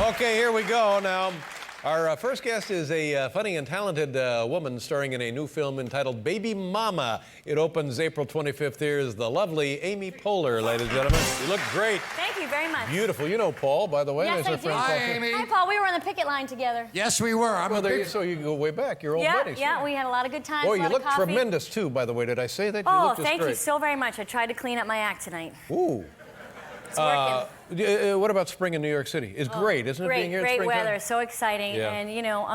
Okay, here we go now. Our first guest is a funny and talented woman starring in a new film entitled Baby Mama. It opens April 25th. Here's the lovely Amy Poehler, ladies and gentlemen. You look great. Thank you very much. Beautiful. You know Paul, by the way. Yes, I do. Hi, Amy. Hi, Paul. We were on the picket line together. Yes, we were. So you go way back. You're old buddies. Yeah, we had a lot of good times. Boy, a you lot look of coffee. tremendous, too, by the way. Did I say that? Oh, you look just thank you great. so very much. I tried to clean up my act tonight. Ooh. It's working. What about spring in New York City? It's great, isn't it, being here in Great springtime? weather, so exciting. Yeah. And, you know,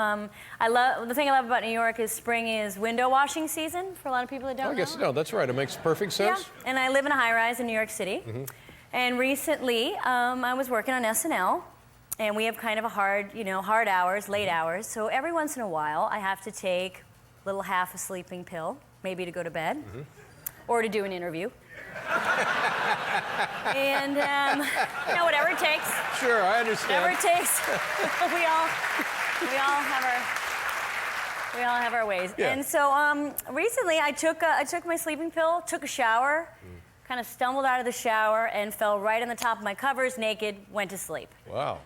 the thing I love about New York is spring is window washing season for a lot of people that don't know. I guess, no, that's right. It makes perfect sense. Yeah, and I live in a high-rise in New York City. Mm-hmm. And recently, I was working on SNL, and we have kind of a hard hours, late hours. So every once in a while, I have to take a little half a sleeping pill, maybe to go to bed, or to do an interview. And, you know, whatever it takes. Sure, I understand. Whatever it takes. we all have our ways. Yeah. And so recently I took my sleeping pill, took a shower, kind of stumbled out of the shower and fell right on the top of my covers, naked, went to sleep. Wow.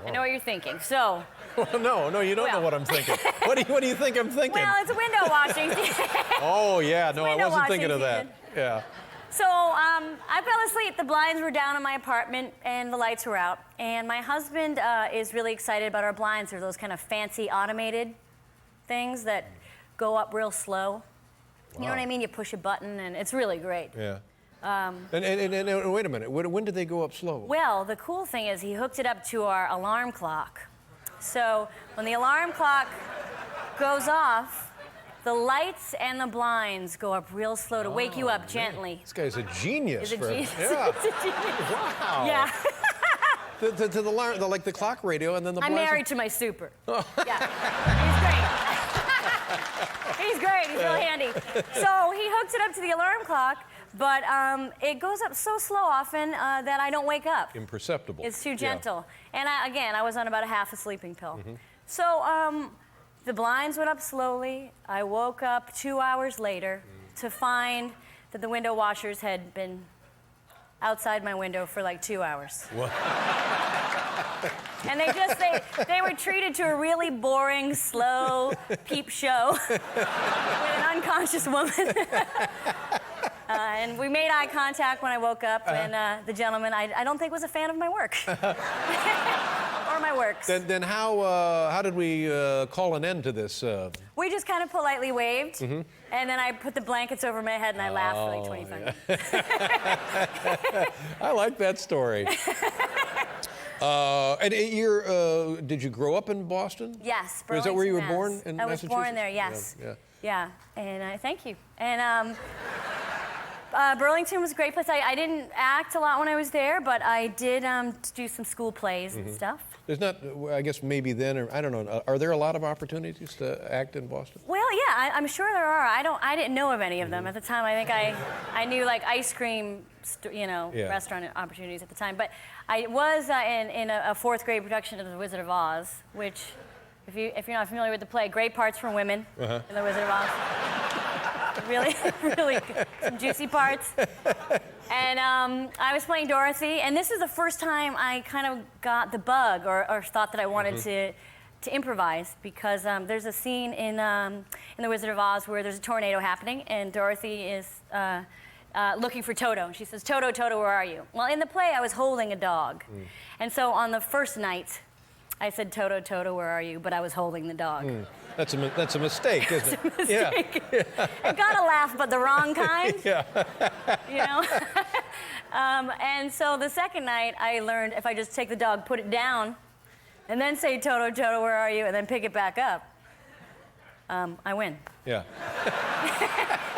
I know what you're thinking. So. No, you don't know what I'm thinking. What do you think I'm thinking? Well, it's a window washing season. Oh, yeah, no, I window wasn't thinking washing of that. season. Yeah. So I fell asleep. The blinds were down in my apartment and the lights were out. And my husband is really excited about our blinds. They're those kind of fancy automated things that go up real slow. You know what I mean? You push a button and it's really great. Yeah. And wait a minute. When did they go up slow? Well, the cool thing is he hooked it up to our alarm clock. So when the alarm clock goes off, the lights and the blinds go up real slow to wake you up gently. This guy's a genius. He's a genius. Yeah. He's a genius. Wow. Yeah. to the alarm, like the clock radio, and then the I'm blinds. married to my super. Yeah. He's great. He's great. He's real handy. So he hooks it up to the alarm clock, but it goes up so slow often that I don't wake up. Imperceptible. It's too gentle. And I was on about a half a sleeping pill. So the blinds went up slowly. I woke up 2 hours later to find that the window washers had been outside my window for like 2 hours. What? And they were treated to a really boring, slow peep show with an unconscious woman. And we made eye contact when I woke up, and the gentleman I don't think was a fan of my work. Or my works. Then how did we call an end to this? We just kind of politely waved, and then I put the blankets over my head and I laughed for like 25 minutes. I like that story. And did you grow up in Boston? Yes. Is that where you were Burlington, born Mass. in I was Massachusetts? born there, yes. Yeah. And thank you. And Burlington was a great place. I didn't act a lot when I was there, but I did do some school plays and stuff. There's not, I guess maybe then, or I don't know, are there a lot of opportunities to act in Boston? Well, yeah, I'm sure there are. I didn't know of any of them at the time. I think I knew like ice cream, restaurant opportunities at the time. But I was in a fourth grade production of The Wizard of Oz, which, if you're not familiar with the play, great parts for women in The Wizard of Oz. Really good. Some juicy parts. And I was playing Dorothy, and this is the first time I kind of got the bug or thought that I wanted to improvise, because there's a scene in The Wizard of Oz where there's a tornado happening, and Dorothy is looking for Toto. And she says, "Toto, Toto, where are you?" Well, in the play, I was holding a dog. And so on the first night, I said, "Toto, Toto, where are you?" But I was holding the dog. That's a mistake, isn't it? It's a mistake. Yeah. I got a laugh, but the wrong kind. Yeah. You know? And so the second night, I learned if I just take the dog, put it down, and then say, "Toto, Toto, where are you?" and then pick it back up, I win. Yeah.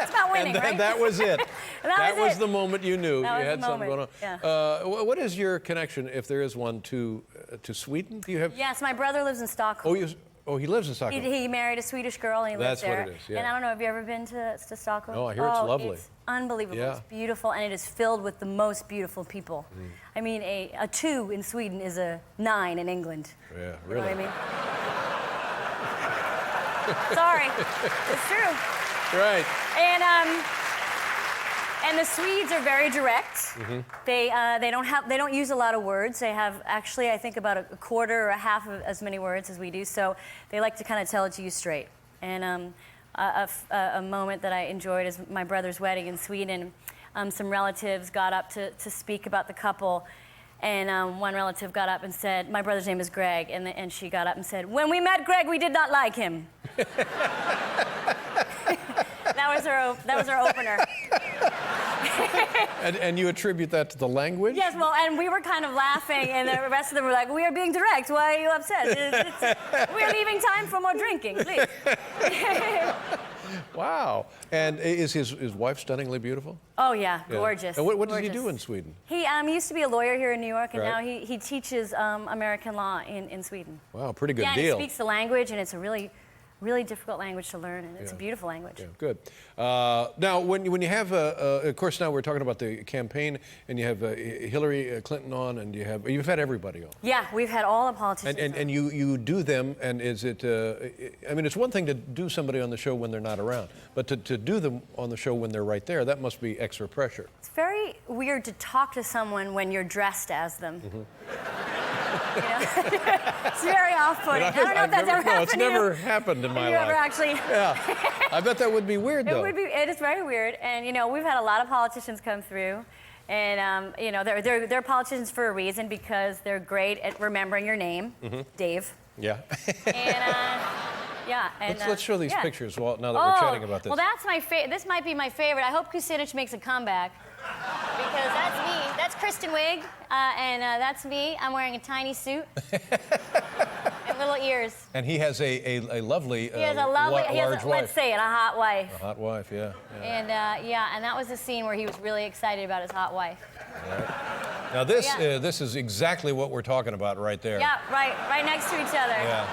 It's about winning, right? And that was it. That was the moment you knew That you was had the something going moment. on. Yeah. What is your connection, if there is one, to Sweden? Do you have? Yes, my brother lives in Stockholm. He lives in Stockholm. He married a Swedish girl, and he lives there. That's what it is, yeah. And I don't know, have you ever been to Stockholm? No, I hear it's lovely. It's unbelievable. Yeah. It's beautiful, and it is filled with the most beautiful people. I mean, a 2 in Sweden is a 9 in England. Yeah, really. You know what I mean? Sorry, it's true. Right. And And the Swedes are very direct. Mm-hmm. They don't use a lot of words. They have actually, I think, about a quarter or a half of as many words as we do. So they like to kind of tell it to you straight. And a moment that I enjoyed is my brother's wedding in Sweden. Some relatives got up to speak about the couple. And one relative got up and said, my brother's name is Greg, and she got up and said, when we met Greg, we did not like him. That was our opener. And you attribute that to the language? Yes, well, and we were kind of laughing, and the rest of them were like, we are being direct. Why are you upset? We're leaving time for more drinking, please. Wow. And is his wife stunningly beautiful? Oh, yeah, gorgeous. And what does he gorgeous. do in Sweden? He used to be a lawyer here in New York, and Right. now he teaches American law in Sweden. Wow, pretty good Yeah, deal. and he speaks the language, and it's a really difficult language to learn, and it's a beautiful language. Yeah, good. Now, when you have, of course, now we're talking about the campaign, and you have Hillary Clinton on, and you've had everybody on. Yeah, we've had all the politicians. And you do them, and is it? I mean, it's one thing to do somebody on the show when they're not around, but to do them on the show when they're right there, that must be extra pressure. It's very weird to talk to someone when you're dressed as them. Mm-hmm. You know? It's very off-putting. I don't know if that's ever happened. No, it's never happened in my life. You ever actually? Yeah, I bet that would be weird though. It is very weird, and you know, we've had a lot of politicians come through, and you know, they're politicians for a reason because they're great at remembering your name, Dave. Yeah. And yeah, and let's show these pictures now that we're chatting about this. Well, that's my favorite. This might be my favorite. I hope Kucinich makes a comeback because that's me. That's Kristen Wiig, and that's me. I'm wearing a tiny suit and little ears. And he has a lovely, He has a lovely, large wife. let's say it, a hot wife. A hot wife, yeah. And and that was the scene where he was really excited about his hot wife. Right. Now this is exactly what we're talking about right there. Yeah, right next to each other. Yeah.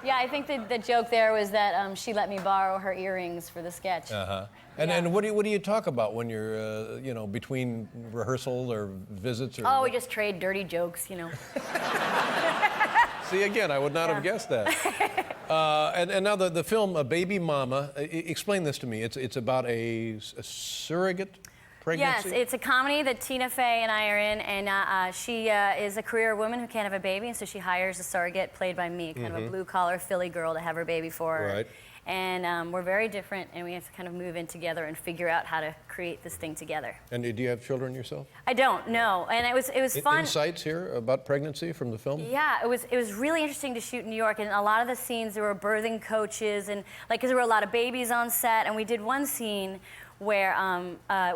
Yeah, I think the joke there was that she let me borrow her earrings for the sketch. Uh-huh. And what do you talk about when you're you know, between rehearsal or visits? Or Oh, we just trade dirty jokes, you know. See, again, I would not have guessed that. And now the film Baby Mama. Explain this to me. It's about a surrogate pregnancy. Yes, it's a comedy that Tina Fey and I are in, and she is a career woman who can't have a baby, and so she hires a surrogate played by me, kind of a blue-collar Philly girl to have her baby for her. Right. And we're very different, and we have to kind of move in together and figure out how to create this thing together. And do you have children yourself? I don't, no. And it was fun. Insights here about pregnancy from the film? Yeah, it was really interesting to shoot in New York, and a lot of the scenes there were birthing coaches, and like, because there were a lot of babies on set, and we did one scene where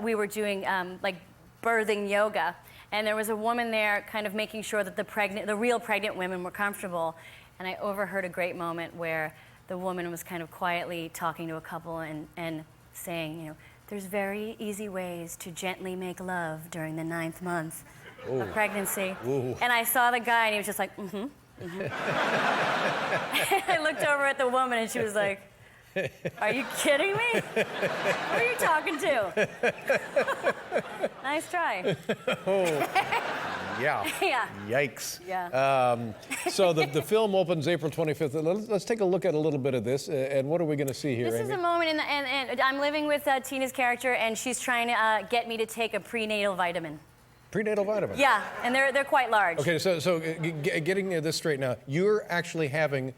we were doing like birthing yoga, and there was a woman there kind of making sure that the real pregnant women were comfortable, and I overheard a great moment where the woman was kind of quietly talking to a couple and saying, you know, there's very easy ways to gently make love during the 9th month of pregnancy. Ooh. And I saw the guy, and he was just like, mm-hmm. I looked over at the woman, and she was like, are you kidding me? Who are you talking to? Nice try. Oh, yeah. Yeah. Yikes. Yeah. So the film opens April 25th. Let's take a look at a little bit of this. And what are we going to see here, This Amy? is a moment, and I'm living with Tina's character, and she's trying to get me to take a prenatal vitamin. Prenatal vitamin. Yeah, and they're quite large. Okay, so getting this straight now, you're actually having.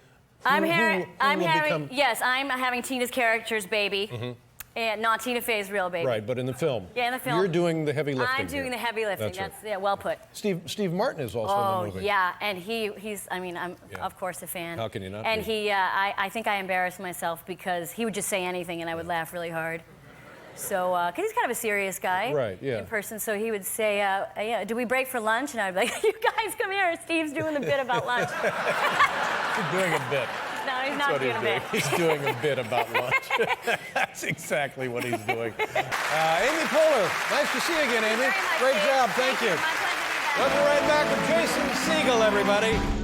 I'm who will having, become... yes, I'm having Tina's character's baby, and not Tina Fey's real baby. Right, but in the film. Yeah, in the film. You're doing the heavy lifting. I'm doing the heavy lifting. That's right. Yeah, well put. Steve Martin is also in the movie. Oh, yeah, and he's, I mean, I'm of course a fan. How can you not And be? I think I embarrassed myself because he would just say anything and I would laugh really hard. So, because he's kind of a serious guy. Right, yeah. In person, so he would say, yeah, do we break for lunch? And I'd be like, you guys come here, Steve's doing the bit about lunch. He's doing a bit. No, he's not doing a bit. He's doing a bit about lunch. That's exactly what he's doing. Amy Poehler, nice to see you again, Amy. Very much, Great Dave. job, thank you. My pleasure to be back. We'll be right back with Jason Segel, everybody.